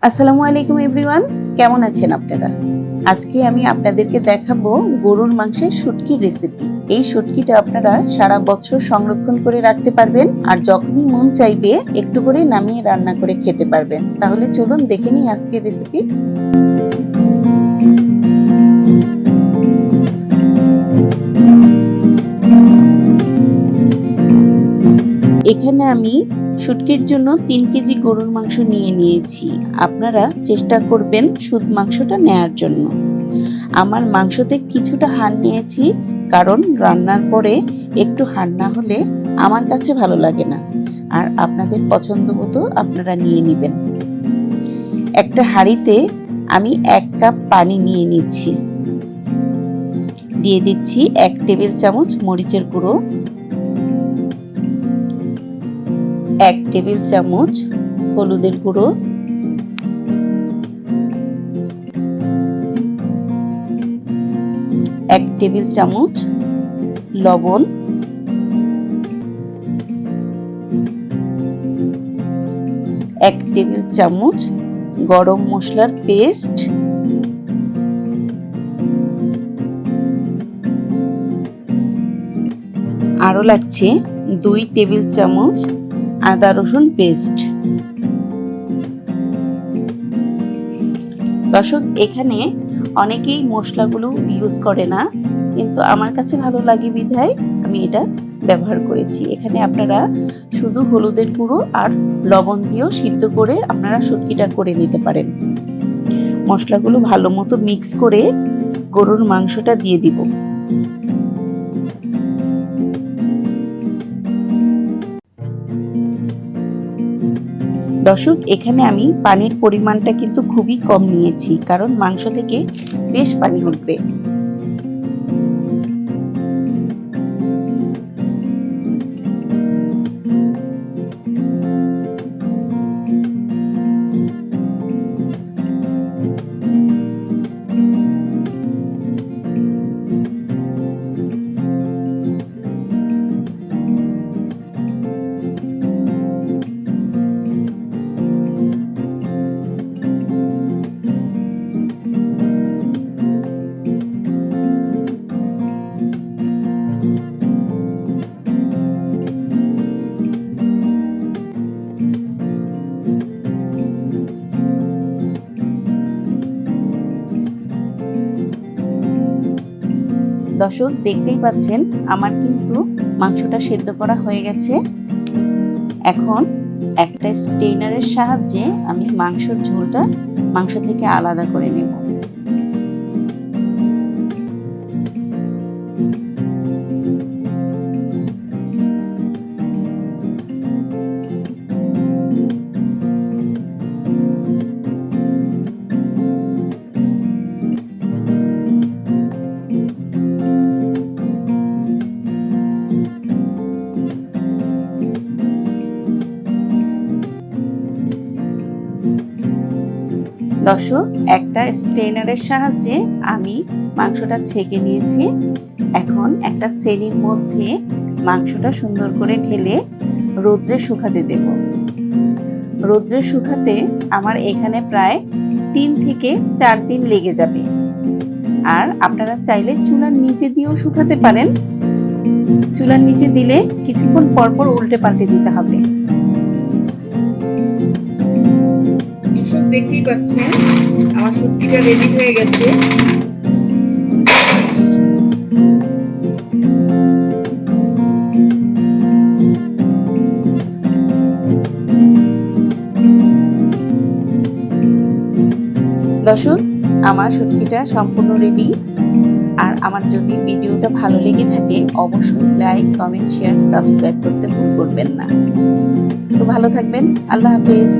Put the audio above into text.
আসসালামু আলাইকুম এভরিওয়ান, কেমন আছেন আপনারা? আজকে আমি আপনাদেরকে দেখাবো গরুর মাংসের শুটকির রেসিপি। এই শুটকিটা আপনারা সারা বছর সংরক্ষণ করে রাখতে পারবেন আর যখনই মন চাইবে একটু করে নামিয়ে রান্না করে খেতে পারবেন। তাহলে চলুন দেখে নিই আজকের রেসিপি। এখানে আমি শুটকির জন্য 3 কেজি গরুর মাংস নিয়েছি। আপনারা চেষ্টা করবেন শুধু মাংসটা নেয়ার জন্য। আমার মাংসতে কিছুটা হাড় নিয়েছি, কারণ রান্নার পরে একটু হাড় না হলে আমার কাছে ভালো লাগে না, আর আপনাদের পছন্দ মতো আপনারা নিয়ে নেবেন। একটা হাঁড়িতে আমি 1 কাপ পানি নিয়ে নিচ্ছি। দিয়ে দিচ্ছি 1 টেবিল চামচ মরিচের গুঁড়ো, 1 টেবিল চামচ হলুদের গুঁড়ো, 1 টেবিল চামচ লবণ, 1 টেবিল চামচ গরম মশলার পেস্ট, আরো লাগছে 2 টেবিল চামচ আদা রসুন পেস্ট। দর্শক, এখানে অনেকেই মশলাগুলো ইউজ করে না, কিন্তু আমার কাছে ভালো লাগে বিধায় আমি এটা ব্যবহার করেছি। এখানে আপনারা শুধু হলুদের গুঁড়ো আর লবণ দিয়েও সিদ্ধ করে আপনারা শুটকিটা করে নিতে পারেন। মশলাগুলো ভালো মতো মিক্স করে গরুর মাংসটা দিয়ে দিব। দর্শক, এখানে আমি পানির পরিমাণটা কিন্তু খুবই কম নিয়েছি, কারণ মাংস থেকে বেশ পানি উঠবে। দর্শক, দেখতেই পাচ্ছেন আমার কিন্তু মাংসটা সেদ্ধ করা হয়ে গেছে। এখন একটা স্টেইনারের সাহায্যে আমি মাংসের ঝোলটা মাংস থেকে আলাদা করে নেব। দর্শক, একটা স্ট্রেনারের সাহায্যে আমি মাংসটা ছেঁকে নিয়েছি। এখন একটা সেনির মধ্যে মাংসটা সুন্দর করে ঢেলে রোদ্রে শুকাতে দেব। রোদ্রে শুকাতে আমার এখানে প্রায় 3 থেকে 4 দিন লেগে যাবে। আর আপনারা চাইলে চুলার নিচে দিয়েও শুকাতে পারেন। চুলার নিচে দিলে কিছুক্ষণ পরপর উল্টে পাল্টে দিতে হবে। দেখতেই পাচ্ছেন আমার শুটকিটা রেডি হয়ে গেছে। দর্শক, আমার শুটকিটা সম্পূর্ণ রেডি। আর আমার যদি ভিডিওটা ভালো লেগে থাকে অবশ্যই লাইক, কমেন্ট, শেয়ার, সাবস্ক্রাইব করতে ভুল করবেন না। তো ভালো থাকবেন। আল্লাহ হাফেজ।